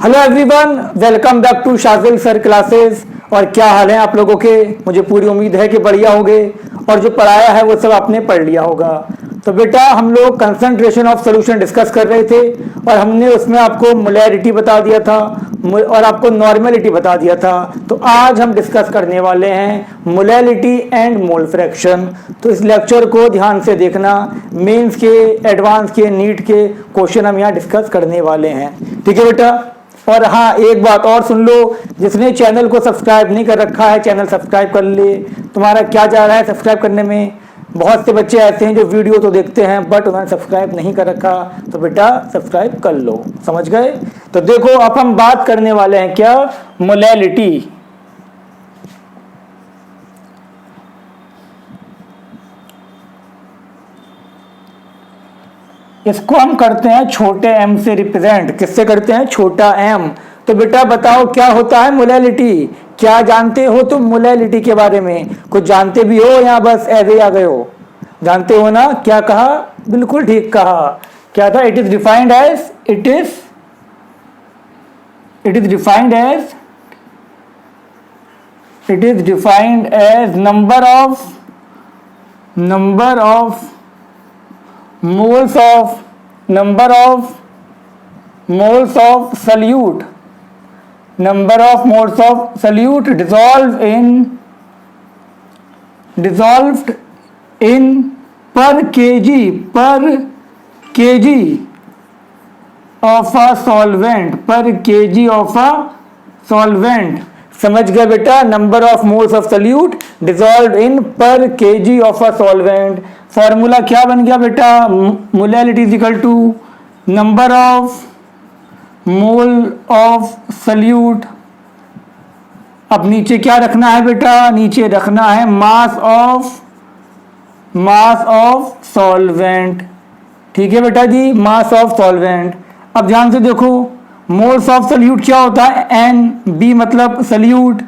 Hello everyone, welcome back to Shajil sir classes. और क्या हाल है आप लोगों के? मुझे पूरी उम्मीद है कि बढ़िया होंगे और जो पढ़ाया है वो सब आपने पढ़ लिया होगा। तो बेटा हम लोग कंसंट्रेशन ऑफ सॉल्यूशन डिस्कस कर रहे थे और हमने उसमें आपको मोलैरिटी बता दिया था और आपको नॉर्मेलिटी बता दिया था। तो आज हम डिस्कस करने वाले हैं मोलैरिटी एंड मोल फ्रैक्शन। तो इस लेक्चर को ध्यान से देखना, मेंस के, एडवांस के, नीट के क्वेश्चन हम यहाँ डिस्कस करने वाले हैं। ठीक है बेटा? और हाँ, एक बात और सुन लो, जिसने चैनल को सब्सक्राइब नहीं कर रखा है चैनल सब्सक्राइब कर ले। तुम्हारा क्या जा रहा है सब्सक्राइब करने में? बहुत से बच्चे ऐसे हैं जो वीडियो तो देखते हैं बट उन्होंने सब्सक्राइब नहीं कर रखा, तो बेटा सब्सक्राइब कर लो। समझ गए? तो देखो अब हम बात करने वाले हैं क्या, मोलैरिटी। इसको हम करते हैं छोटे m से रिप्रेजेंट। किससे करते हैं? छोटा m। तो बेटा बताओ क्या होता है मोलैरिटी? क्या जानते हो तुम मोलैरिटी के बारे में? कुछ जानते भी हो या बस ऐसे ही आ गए हो? जानते हो ना? क्या कहा? बिल्कुल ठीक कहा। क्या था? It is defined as it is defined as number of moles of solute dissolved in per kg of a solvent। समझ गए बेटा? Number of moles of solute dissolve in per kg of a solvent. Formula क्या बन गया बेटा? Molarity is equal to number of mole of solute. अब नीचे क्या रखना है बेटा? नीचे रखना है मास ऑफ सॉल्वेंट। ठीक है बेटा जी, मास ऑफ सॉल्वेंट। अब ध्यान से देखो, मोल्स ऑफ सल्यूट क्या होता है? एन। बी मतलब सल्यूट,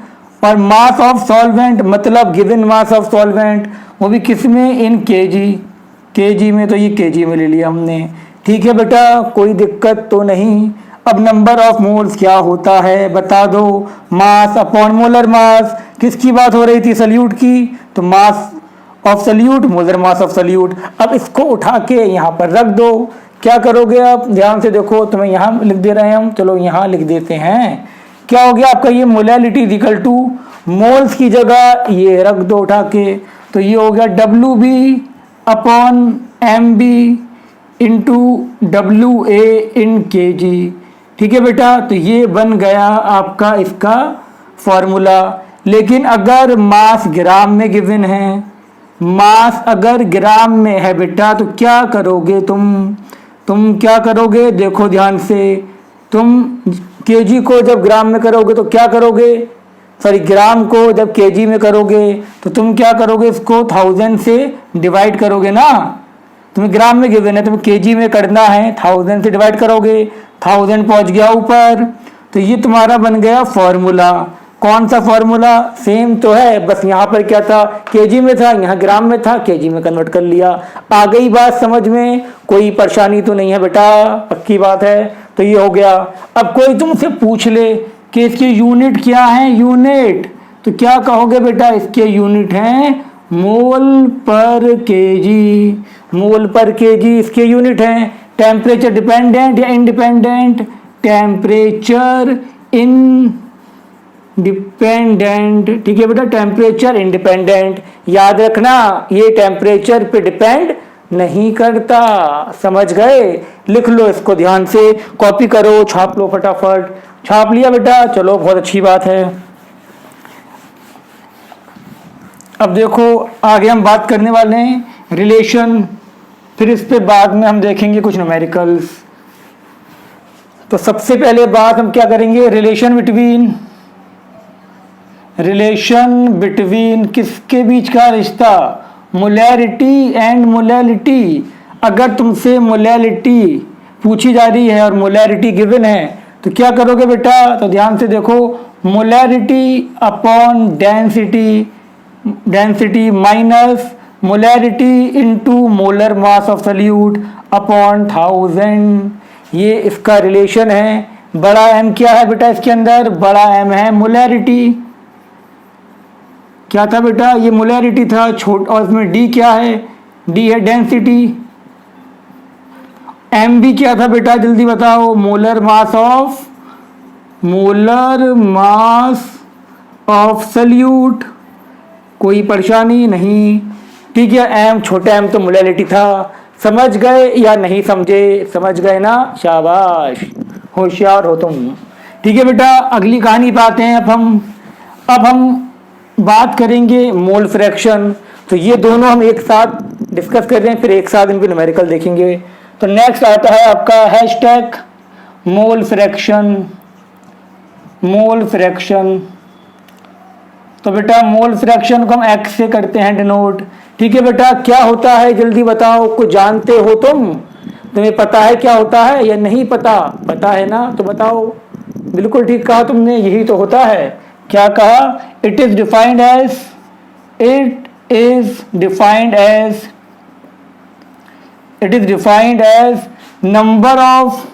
और मास ऑफ सॉल्वेंट मतलब गिवन मास ऑफ सॉल्वेंट, वो भी किस में? इन केजी में। तो ये केजी में ले लिया हमने। ठीक है बेटा, कोई दिक्कत तो नहीं। अब नंबर ऑफ मोल्स क्या होता है बता दो? मास अपॉन मोलर मास। किसकी बात हो रही थी? सल्यूट की। तो mass of solute molar mass of solute. अब इसको उठा के यहाँ पर रख दो। क्या करोगे आप? ध्यान से देखो, तुम्हें यहाँ लिख दे रहे हैं हम, चलो यहाँ लिख देते हैं। क्या हो गया आपका? ये molarity is equal two moles की जगह ये रख दो उठा के, तो ये हो गया WB upon MB into WA इन kg। ठीक है बेटा? तो ये बन गया आपका इसका फॉर्मूला। लेकिन अगर मास ग्राम में गिवन है, मास अगर ग्राम में है बेटा, तो क्या करोगे तुम क्या करोगे? देखो ध्यान से, तुम केजी को जब ग्राम में करोगे तो क्या करोगे? सॉरी, ग्राम को जब केजी में करोगे तो तुम क्या करोगे? इसको 1000 से डिवाइड करोगे ना। तुम्हें ग्राम में गिवन है, तुम्हें केजी में करना है, 1000 से डिवाइड करोगे, 1000 पहुंच गया ऊपर। तो ये तुम्हारा बन गया फॉर्मूला। कौन सा फॉर्मूला? सेम तो है, बस यहाँ पर क्या था? केजी में था, यहाँ ग्राम में था, केजी में कन्वर्ट कर लिया। आ गई बात समझ में? कोई परेशानी तो नहीं है बेटा? पक्की बात है। तो ये हो गया। अब कोई तुमसे पूछ ले कि इसके यूनिट क्या है? यूनिट तो क्या कहोगे बेटा? इसके यूनिट हैं मोल पर केजी। मोल पर केजी इसके यूनिट हैं। टेम्परेचर डिपेंडेंट या इंडिपेंडेंट? Temperature independent. ठीक है बेटा, टेम्परेचर इंडिपेंडेंट। याद रखना, ये टेम्परेचर पे डिपेंड नहीं करता। समझ गए? लिख लो इसको ध्यान से, कॉपी करो, छाप लो फटाफट। छाप लिया बेटा? चलो बहुत अच्छी बात है। अब देखो आगे हम बात करने वाले हैं रिलेशन, फिर इस पे बाद में हम देखेंगे कुछ न्यूमेरिकल्स। तो सबसे पहले बात हम क्या करेंगे? रिलेशन बिटवीन किसके बीच का रिश्ता? Molarity and molality. अगर तुमसे मोलैलिटी पूछी जा रही है और मोलैरिटी गिवन है तो क्या करोगे बेटा? तो ध्यान से देखो, molarity upon density minus molarity into molar mass of solute upon 1000। ये इसका रिलेशन है। बड़ा एम क्या है बेटा इसके अंदर? बड़ा एम है मोलैरिटी। क्या था बेटा? ये मोलैरिटी था। छोट और इसमें डी क्या है? डी है डेंसिटी। एम भी क्या था बेटा? जल्दी बताओ। Molar mass of solute. कोई परेशानी नहीं, ठीक है। एम, छोटा एम तो मोलैरिटी था। समझ गए या नहीं समझे? समझ गए ना? शाबाश, होशियार हो तुम। ठीक है बेटा, अगली कहानी पे आते हैं। अब हम बात करेंगे मोल फ्रैक्शन। तो ये दोनों हम एक साथ डिस्कस कर रहे हैं, फिर एक साथ इनके न्यूमेरिकल देखेंगे। तो नेक्स्ट आता है आपका hashtag mole fraction. Mole fraction, तो बेटा मोल फ्रैक्शन को हम एक्स से करते हैं डिनोट। ठीक है बेटा, क्या होता है जल्दी बताओ। कुछ जानते हो तुम? तुम्हें पता है क्या होता है या नहीं पता? पता है ना, तो बताओ। बिल्कुल ठीक कहा तुमने, यही तो होता है। क्या कहा? It is defined as number of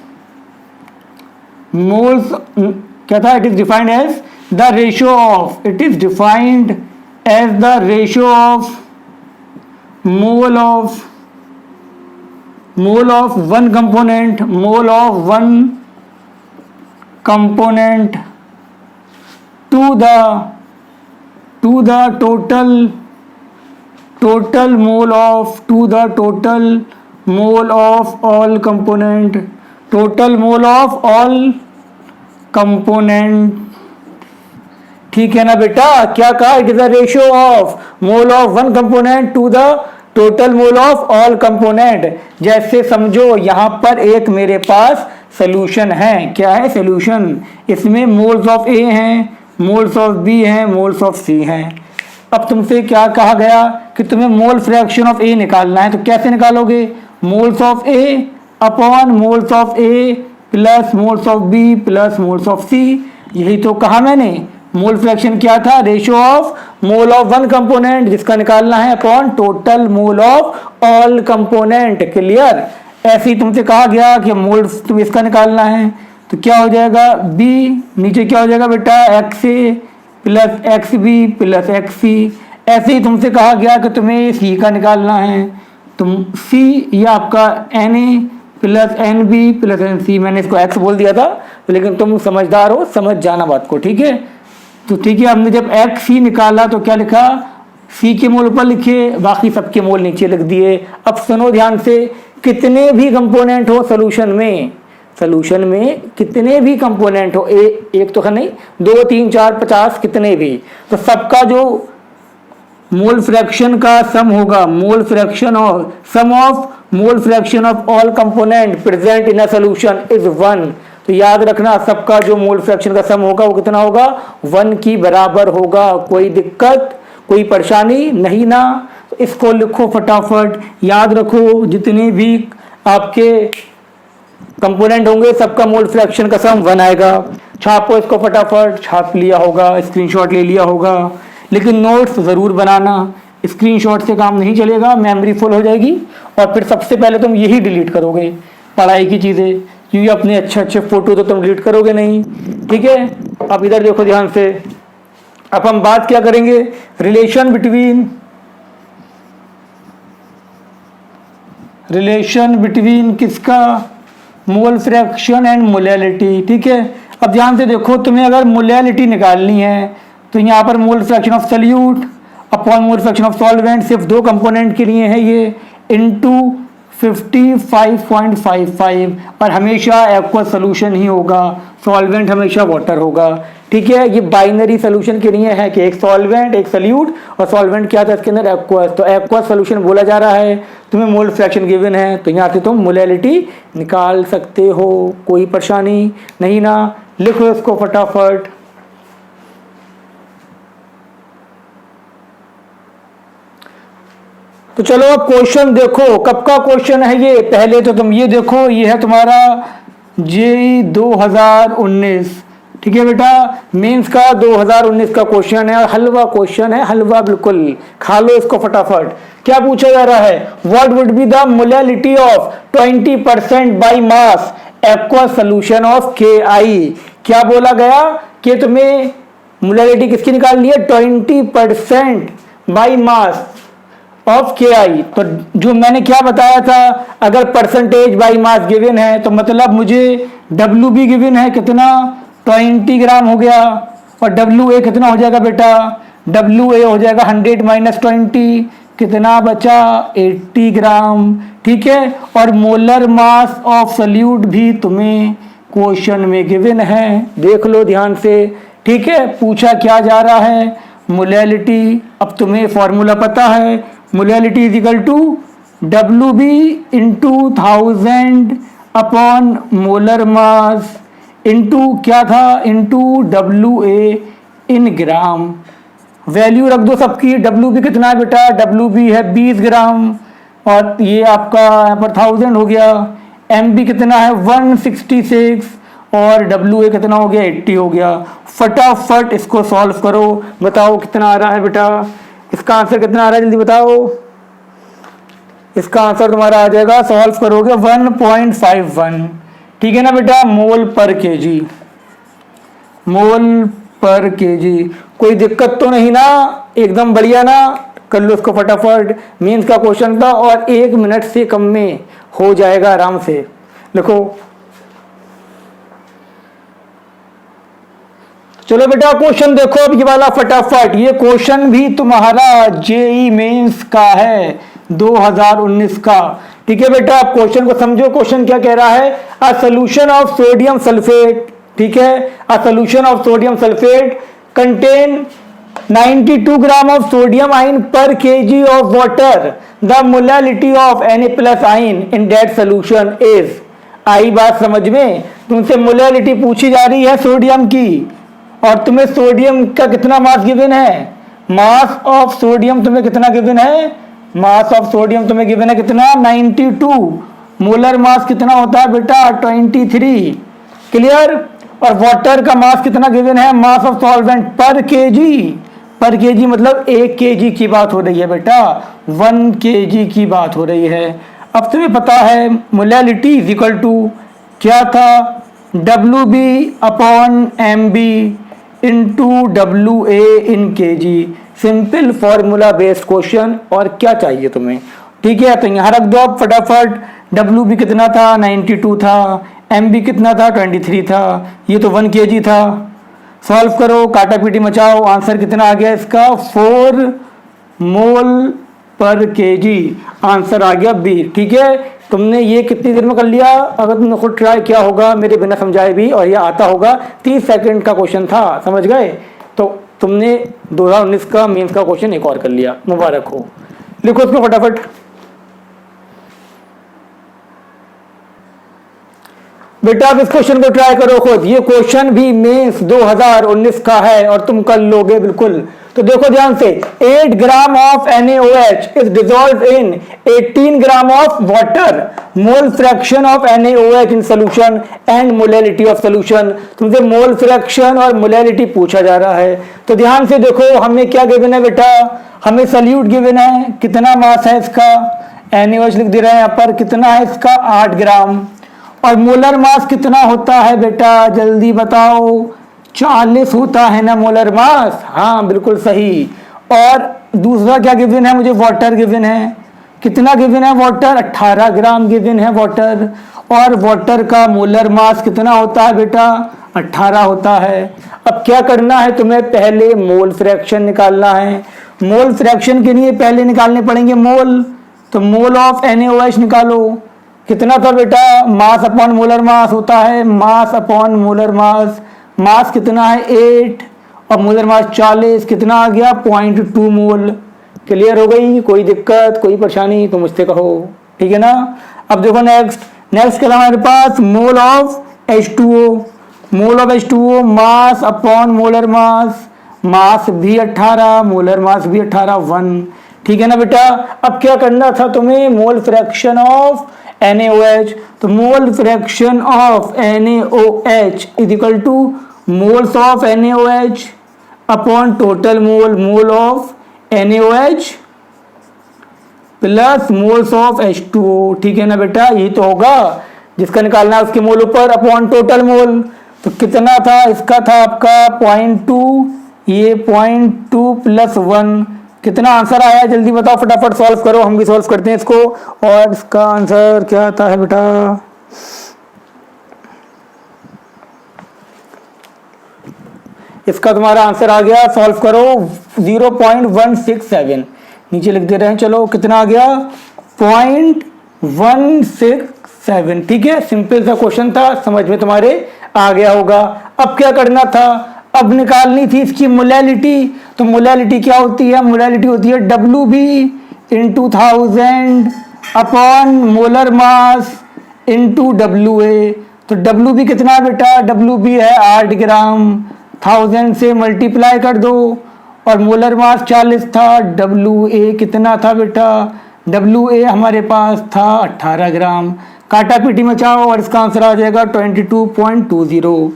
moles. क्या था? It is defined as the ratio of, it is defined as the ratio of mole of one component to the total mole of all component, total mole of all component। ठीक है ना बेटा? क्या कहा? It is the ratio of mole of one component to the total mole of all component. जैसे समझो यहां पर एक मेरे पास सोल्यूशन है। क्या है? सोल्यूशन। इसमें मोल्स ऑफ ए हैं, मोल्स ऑफ बी हैं, मोल्स ऑफ सी हैं। अब तुमसे क्या कहा गया कि तुम्हें मोल फ्रैक्शन ऑफ ए निकालना है। तो कैसे निकालोगे? Moles of A upon moles of A plus moles of B plus moles of C. यही तो कहा मैंने। मोल फ्रैक्शन क्या था? Ratio of mole of one component, जिसका निकालना है, upon total mole of all component. Clear? ऐसे ही तुमसे कहा गया कि मोल तुम इसका निकालना है, तो क्या हो जाएगा? बी नीचे क्या हो जाएगा बेटा? X A plus x B plus x C. ऐसे ही तुमसे कहा गया कि तुम्हें सी का निकालना है, तुम सी ये आपका N A plus N B plus N C. मैंने इसको एक्स बोल दिया था, लेकिन तुम समझदार हो, समझ जाना बात को। ठीक है, तो ठीक है, हमने जब एक्स सी निकाला तो क्या लिखा? सी के मोल ऊपर लिखे, बाकी सबके मोल नीचे लिख दिए। अब सुनो ध्यान से, कितने भी कंपोनेंट हो सॉल्यूशन में कितने भी कंपोनेंट हो, एक तो है नहीं, 2 3 4 50 कितने भी, तो सबका जो मोल फ्रैक्शन का सम होगा, मोल फ्रैक्शन और sum of mole fraction of all component present in a solution is 1। तो याद रखना, सबका जो मोल फ्रैक्शन का सम होगा वो कितना होगा? 1 की बराबर होगा। कोई दिक्कत, कोई परेशानी नहीं ना? तो इसको लिखो फटाफट, याद रखो, जितने भी आपके कंपोनेंट होंगे सबका मोल फ्रैक्शन का सम 1 आएगा। छापो इसको फटाफट, छाप लिया होगा, स्क्रीनशॉट ले लिया होगा, लेकिन नोट्स ज़रूर बनाना। स्क्रीनशॉट से काम नहीं चलेगा, मेमोरी फुल हो जाएगी और फिर सबसे पहले तुम यही डिलीट करोगे पढ़ाई की चीज़ें, क्योंकि अपने अच्छे फोटो तो तुम डिलीट करोगे नहीं। ठीक है, अब इधर देखो ध्यान से। अब हम बात क्या करेंगे? रिलेशन बिटवीन किसका? Mole fraction and molality. ठीक है, अब ध्यान से देखो, तुम्हें अगर मोलैलिटी निकालनी है तो यहाँ पर मोल fraction of solute upon mole fraction of solvent, सिर्फ 2 कंपोनेंट के लिए है ये, इनटू 55.55, और हमेशा एक्वस सोल्यूशन ही होगा, सॉल्वेंट हमेशा वाटर होगा। ठीक है, ये बाइनरी सोल्यूशन के लिए है कि एक सॉल्वेंट एक सॉल्यूट, और सॉल्वेंट क्या था इसके अंदर? एक्वस। तो एक्वस सोल्यूशन बोला जा रहा है, तुम्हें मोल फ्रैक्शन गिवन है, तो यहाँ से तुम मोलैलिटी निकाल सकते हो, कोई परेशानी नहीं ना? लिखो इसको फटाफट। तो चलो अब क्वेश्चन देखो, कब का क्वेश्चन है ये? पहले तो तुम ये देखो, ये है तुम्हारा जेईई 2019। ठीक है बेटा, मेंस का 2019 का क्वेश्चन है, और हलवा क्वेश्चन है, हलवा बिल्कुल, खा लो इसको फटाफट। क्या पूछा जा रहा है? What would be the molality of 20% by mass aqueous solution of KI। क्या बोला गया कि तुम्हें मोलैलिटी किसकी निकालनी है, 20% बाई मास ऑफ KI। तो जो मैंने क्या बताया था, अगर परसेंटेज बाई मास गिवन है तो मतलब मुझे WB गिवन है कितना, 20 ग्राम हो गया, और WA कितना हो जाएगा बेटा, WA हो जाएगा 100 माइनस 20, कितना बचा 80 ग्राम। ठीक है, और मोलर मास ऑफ सल्यूट भी तुम्हें क्वेश्चन में गिवन है, देख लो ध्यान से। ठीक है, पूछा क्या जा रहा है, मोलैलिटी। अब तुम्हें फॉर्मूला पता है, molality is equal to WB into 1000 upon molar mass into क्या था, into WA in gram. Value रख दो सबकी। WB कितना है बेटा, WB है 20 ग्राम, और ये आपका यहाँ पर 1000 हो गया। MB कितना है 166, और WA कितना हो गया 80 हो गया। फटाफट इसको सॉल्व करो, बताओ कितना आ रहा है बेटा, इसका आंसर कितना आ रहा है, जल्दी बताओ। इसका आंसर तुम्हारा आ जाएगा, सॉल्व करोगे 1.51। ठीक है ना बेटा, मोल पर केजी, मोल पर केजी। कोई दिक्कत तो नहीं ना, एकदम बढ़िया ना, कर लो इसको फटाफट। मीन्स का क्वेश्चन था और 1 मिनट से कम में हो जाएगा आराम से। लिखो, चलो बेटा क्वेश्चन देखो अब ये वाला फटाफट। ये क्वेश्चन भी तुम्हारा जेई मेंस का है 2019 का। ठीक है बेटा, आप क्वेश्चन को समझो। क्वेश्चन क्या कह रहा है, a solution of sodium sulphate, ठीक है, a solution of sodium sulphate contain 92 gram of sodium ion per kg of water, the molality of Na+ ion in that solution is. आई बात समझ में, तुमसे मोलैलिटी पूछी जा रही है सोडियम की, और तुम्हें सोडियम का कितना मास गिवन है, मास ऑफ सोडियम तुम्हें कितना गिवन है, मास ऑफ सोडियम तुम्हें गिवन है कितना 92, मोलर मास कितना होता है बेटा 23। क्लियर। और वाटर का मास कितना गिवन है, मास ऑफ सॉल्वेंट पर केजी, पर केजी मतलब 1 kg की बात हो रही है बेटा, 1 kg की बात हो रही है। अब तुम्हें पता है मोलैलिटी इज इक्वल टू क्या था, WB upon MB into WA इन kg। Simple formula based question, और क्या चाहिए तुम्हें। ठीक है, तो यहाँ रख दो आप फटाफट। WB कितना था 92 था, MB कितना था 23 था, ये तो 1 kg था। सॉल्व करो, काटा पीटी मचाओ, आंसर कितना आ गया इसका 4 मोल पर केजी, आंसर आ गया बी। ठीक है, तुमने ये कितनी देर में कर लिया, अगर तुमने खुद ट्राई किया होगा मेरे बिना समझाए भी, और ये आता होगा 30 सेकंड का क्वेश्चन था, समझ गए। तो तुमने 2019 का मेंस का क्वेश्चन एक और कर लिया, मुबारक हो। लिखो उसको फटाफट। बेटा अब इस क्वेश्चन को ट्राई करो खुद, ये क्वेश्चन भी मेंस 2019 का है और तुम कर लोगे बिल्कुल। तो देखो ध्यान से, 8 gram of NaOH is dissolve in 18 gram of water, mole fraction of NaOH in solution and molality of solution. तुमसे मोल फ्रैक्शन और मोलैलिटी पूछा जा रहा है। तो ध्यान से देखो, हमें क्या गिवन है बेटा, हमें सल्यूट गिवन है, कितना मास है इसका, NaOH लिख दे रहे हैं यहाँ पर, कितना है इसका 8 ग्राम, और मोलर मास कितना होता है बेटा, जल्दी बताओ, 40 होता है ना मोलर मास। हाँ बिल्कुल सही। और दूसरा क्या गिवन है मुझे, वाटर गिवन है, कितना गिवन है वाटर, 18 ग्राम गिवन है वाटर, और वाटर का मोलर मास कितना होता है बेटा 18 होता है। अब क्या करना है तुम्हें, पहले मोल फ्रैक्शन निकालना है। मोल फ्रैक्शन के लिए पहले निकालने पड़ेंगे मोल, तो मोल ऑफ NaOH निकालो, कितना था बेटा, मास अपॉन मोलर मास होता है, मास अपॉन मोलर मास, मास कितना है 8 और मोलर मास 40, कितना आ गया 0.2 मोल। क्लियर हो गई, कोई दिक्कत कोई परेशानी तो मुझसे कहो, ठीक है ना। अब देखो नेक्स्ट क्या हमारे पास, mole of H2O, mole of H2O mass upon molar mass, mass भी 18 मोलर मास भी 18 1, ठीक है ना बेटा। अब क्या करना था तुम्हें, मोल फ्रैक्शन ऑफ NaOH, तो मोल fraction of NaOH is equal two moles of NaOH upon total mole, mole of NaOH plus moles of H2O, ठीक है ना बेटा, यही तो होगा। जिसका निकालना है उसके मोल ऊपर अपॉन टोटल मोल। तो कितना था इसका, था आपका 0.2, ये 0.2 प्लस 1, कितना आंसर आया जल्दी बताओ, फटाफट सॉल्व करो, हम भी सॉल्व करते हैं इसको। और इसका आंसर क्या आता है बेटा, इसका तुम्हारा आंसर आ गया, सॉल्व करो 0.167, नीचे लिख दे रहे हैं। चलो कितना आ गया 0.167, ठीक है, सिंपल सा क्वेश्चन था, समझ में तुम्हारे आ गया होगा। अब क्या करना था, अब निकालनी थी इसकी मोलैलिटी। तो मोलैलिटी क्या होती है, मोलैलिटी होती है WB into 1000 upon molar mass into WA। तो WB कितना है बेटा, WB है 8 ग्राम, 1000 से मल्टीप्लाई कर दो, और मोलर मास 40 था। WA कितना था बेटा, WA हमारे पास था 18 ग्राम। काटा पीटी मचाओ और इसका आंसर आ जाएगा 22.20।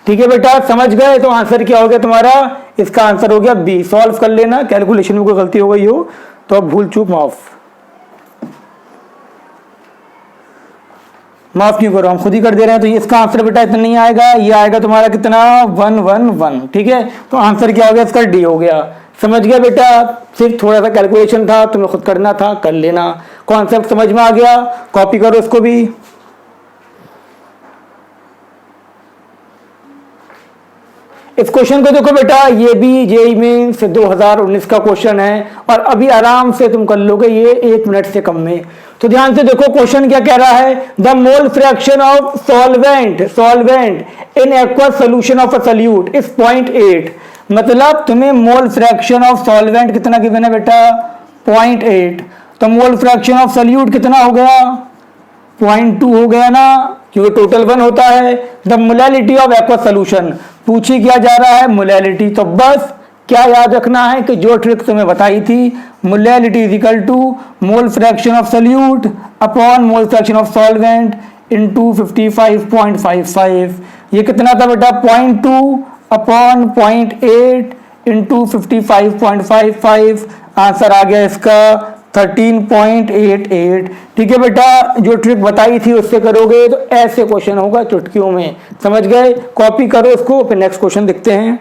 ठीक है बेटा, समझ गए। तो आंसर क्या हो गया तुम्हारा, इसका आंसर हो गया बी। सॉल्व कर लेना, कैलकुलेशन में कोई गलती हो गई हो तो अब भूल चूक माफ क्यों करो, हम खुद ही कर दे रहे हैं। तो इसका आंसर बेटा इतना नहीं आएगा, ये आएगा तुम्हारा कितना 111, ठीक है। तो आंसर क्या हो गया इसका, डी हो गया। समझ गया बेटा, सिर्फ थोड़ा सा कैलकुलेशन था, तुम्हें खुद करना था, कर लेना। कॉन्सेप्ट समझ में आ गया, कॉपी करो इसको भी। इस क्वेश्चन को देखो बेटा, ये भी जेईई मेंस 2019 का क्वेश्चन है, और अभी आराम से तुम कर लोगे ये 1 मिनट से कम में। तो ध्यान से देखो क्वेश्चन क्या कह रहा है, the mole fraction of solvent in aqueous solution of a solute is 0.8। मतलब तुम्हें मोल फ्रैक्शन ऑफ सॉल्वेंट कितना गिवन है बेटा, 0.8। तो मोल फ्रैक्शन ऑफ सॉल्यूट कितना हो गया, 0.2 हो गया ना, क्योंकि टोटल 1 होता है। The molality of aqueous solution, पूछी क्या जा रहा है, मोलैलिटी। तो बस क्या याद रखना है कि जो ट्रिक तुम्हें बताई थी, molality is equal to mole fraction of solute upon mole fraction of solvent into 55.55। ये कितना था बेटा, 0.2 अपॉन 0.8 इंटू 55.55। आंसर आ गया इसका 13.88। ठीक है बेटा, जो ट्रिक बताई थी उससे करोगे तो ऐसे क्वेश्चन होगा चुटकियों में, समझ गए। कॉपी करो इसको, फिर नेक्स्ट क्वेश्चन देखते हैं।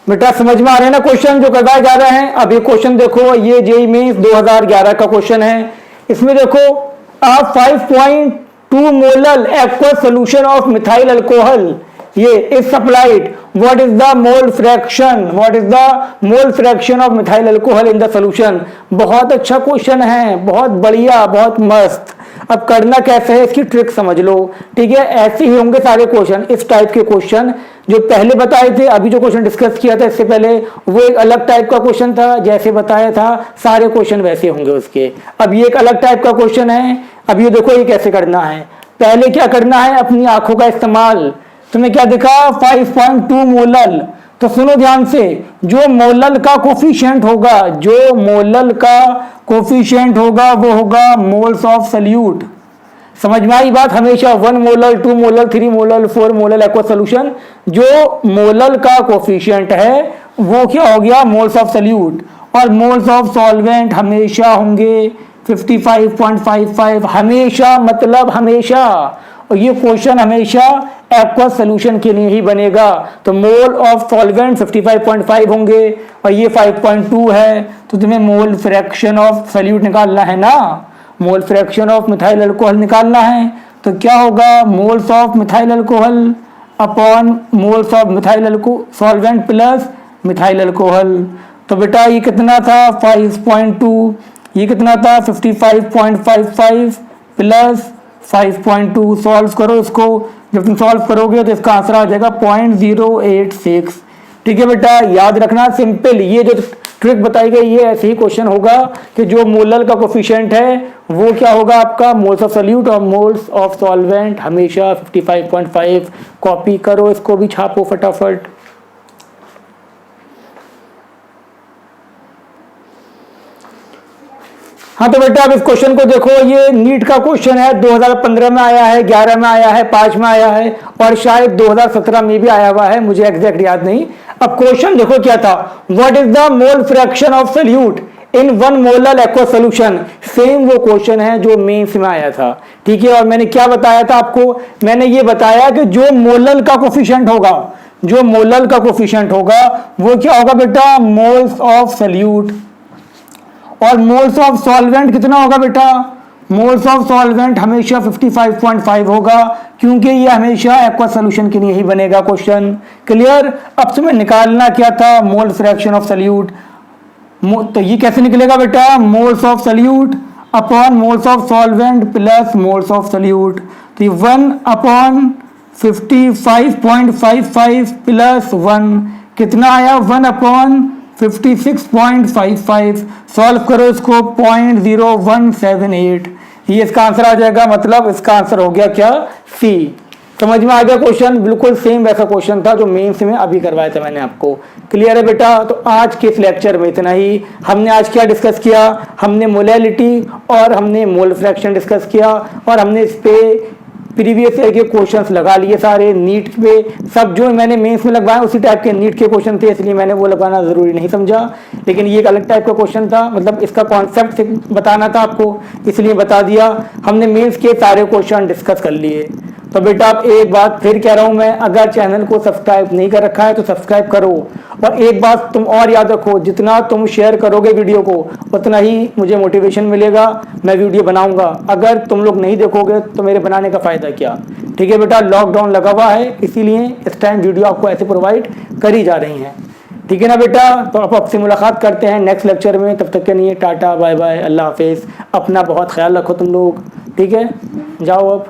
बेटा समझ में आ रहे हैं ना क्वेश्चन जो करवाए जा रहे हैं। अब ये क्वेश्चन देखो, ये जेईई मेंस 2011 का क्वेश्चन है। इसमें देखो आप 5.2 molar aqueous solution of methyl alcohol ये is supplied, what is the mole fraction of methyl alcohol in the solution. बहुत अच्छा क्वेश्चन है, बहुत बढ़िया, बहुत मस्त। अब करना कैसे है, इसकी ट्रिक समझ लो, ठीक है। ऐसे ही होंगे सारे क्वेश्चन, इस टाइप के क्वेश्चन जो पहले बताए थे। अभी जो क्वेश्चन डिस्कस किया था इससे पहले, वो एक अलग टाइप का क्वेश्चन था, जैसे बताया था सारे क्वेश्चन वैसे होंगे उसके। अब ये एक अलग टाइप का क्वेश्चन है। अब ये देखो ये कैसे करना है। पहले क्या करना है, अपनी आंखों का इस्तेमाल। तुम्हें क्या दिखा, 5.2 मोलल। तो सुनो ध्यान से, जो मोलल का कोफिशिएंट होगा, जो मोलल का कोफिशिएंट होगा वो होगा मोल्स ऑफ सॉल्यूट। समझ में आई बात। हमेशा 1 molal, 2 molal, 3 molal, 4 molal aqueous solution, जो मोलल का कोफिशिएंट है वो क्या हो गया, मोल्स ऑफ सॉल्यूट। और मोल्स ऑफ सॉल्वेंट हमेशा होंगे 55.55, हमेशा मतलब हमेशा। और ये क्वेश्चन हमेशा एक्वस सोल्यूशन के लिए ही बनेगा। तो मोल ऑफ सॉल्वेंट 55.5 होंगे और ये 5.2 है। तो तुम्हें मोल फ्रैक्शन ऑफ सॉल्यूट निकालना है ना, मोल फ्रैक्शन ऑफ मिथाइल अल्कोहल निकालना है। तो क्या होगा, moles of methyl alcohol upon moles of methyl solvent plus methyl alcohol. तो बेटा ये कितना था 5.2, ये कितना था 55.55 प्लस 5.2। सॉल्व करो इसको, जब तुम सॉल्व करोगे तो इसका आंसर आ जाएगा 0.086। ठीक है बेटा, याद रखना सिंपल, ये जो ट्रिक बताई गई ये ऐसे ही क्वेश्चन होगा कि जो मोलल का कोफिशिएंट है वो क्या होगा आपका, मोल्स ऑफ सॉल्यूट और मोल्स ऑफ सॉल्वेंट हमेशा 55.5। कॉपी करो इसको भी, छापो फटाफट। हाँ तो बेटा अब इस क्वेश्चन को देखो, ये नीट का क्वेश्चन है, 2015 में आया है, 11 में आया है, 5 में आया है और शायद 2017 में भी आया हुआ है, मुझे एग्जैक्ट याद नहीं। अब क्वेश्चन देखो क्या था, what is the mole fraction of solute in 1 molar aqua solution. Same वो क्वेश्चन है जो मेंस में आया था, ठीक है। और मैंने क्या बताया था आपको, मैंने ये बताया कि जो मोलर का कोफिशिएंट होगा, जो मोलर का कोफिशिएंट होगा वो क्या होगा बेटा, मोल्स ऑफ सोल्यूट। और मोल्स ऑफ सॉल्वेंट कितना होगा बेटा, मोल्स ऑफ सॉल्वेंट हमेशा 55.5 होगा, क्योंकि ये हमेशा एक्वा सॉल्यूशन के लिए ही बनेगा क्वेश्चन। क्लियर। अब तुम्हें निकालना क्या था, मोल फ्रैक्शन ऑफ सोल्यूट। तो ये कैसे निकलेगा बेटा, moles of solute upon moles of solvent plus moles of solute. तो ये 1 अपॉन 55.55 प्लस 1 कितना आया, 1 अपॉन 56.55। सॉल्व करो इसको, 0.0178, ये इसका आंसर आ जाएगा। मतलब इसका आंसर हो गया क्या, सी। समझ में आ गया क्वेश्चन, बिल्कुल सेम वैसा क्वेश्चन था जो मेंस में अभी करवाया था मैंने आपको। क्लियर है बेटा। तो आज के इस लेक्चर में इतना ही। हमने आज क्या डिस्कस किया, हमने मोलैलिटी और हमने मोल फ्रैक्शन डिस्कस किया, और हमने इस पे प्रीवियस ईयर के क्वेश्चंस लगा लिए सारे। नीट पे सब जो मैंने मेंस में लगवाया उसी टाइप के नीट के क्वेश्चन थे, इसलिए मैंने वो लगाना जरूरी नहीं समझा। लेकिन ये एक अलग टाइप का क्वेश्चन था, मतलब इसका कॉन्सेप्ट बताना था आपको, इसलिए बता दिया। हमने मेंस के सारे क्वेश्चन डिस्कस कर लिए। तो बेटा आप एक बात फिर कह रहा हूं मैं, अगर चैनल को सब्सक्राइब नहीं कर रखा है तो सब्सक्राइब करो। और एक बात तुम और याद रखो, जितना तुम शेयर करोगे वीडियो को उतना ही मुझे मोटिवेशन मिलेगा, मैं वीडियो बनाऊंगा। अगर तुम लोग नहीं देखोगे तो मेरे बनाने का फायदा क्या। ठीक है बेटा। लॉकडाउन लगा हुआ है, इसीलिए इस टाइम वीडियो आपको ऐसे प्रोवाइड करी जा रही हैं। ठीक है ना बेटा। तो अब आपसे मुलाकात करते हैं नेक्स्ट लेक्चर में। तब तक के लिए टाटा बाय बाय, अल्लाह हाफिज़। अपना बहुत ख्याल रखो तुम लोग। ठीक है, जाओ अब।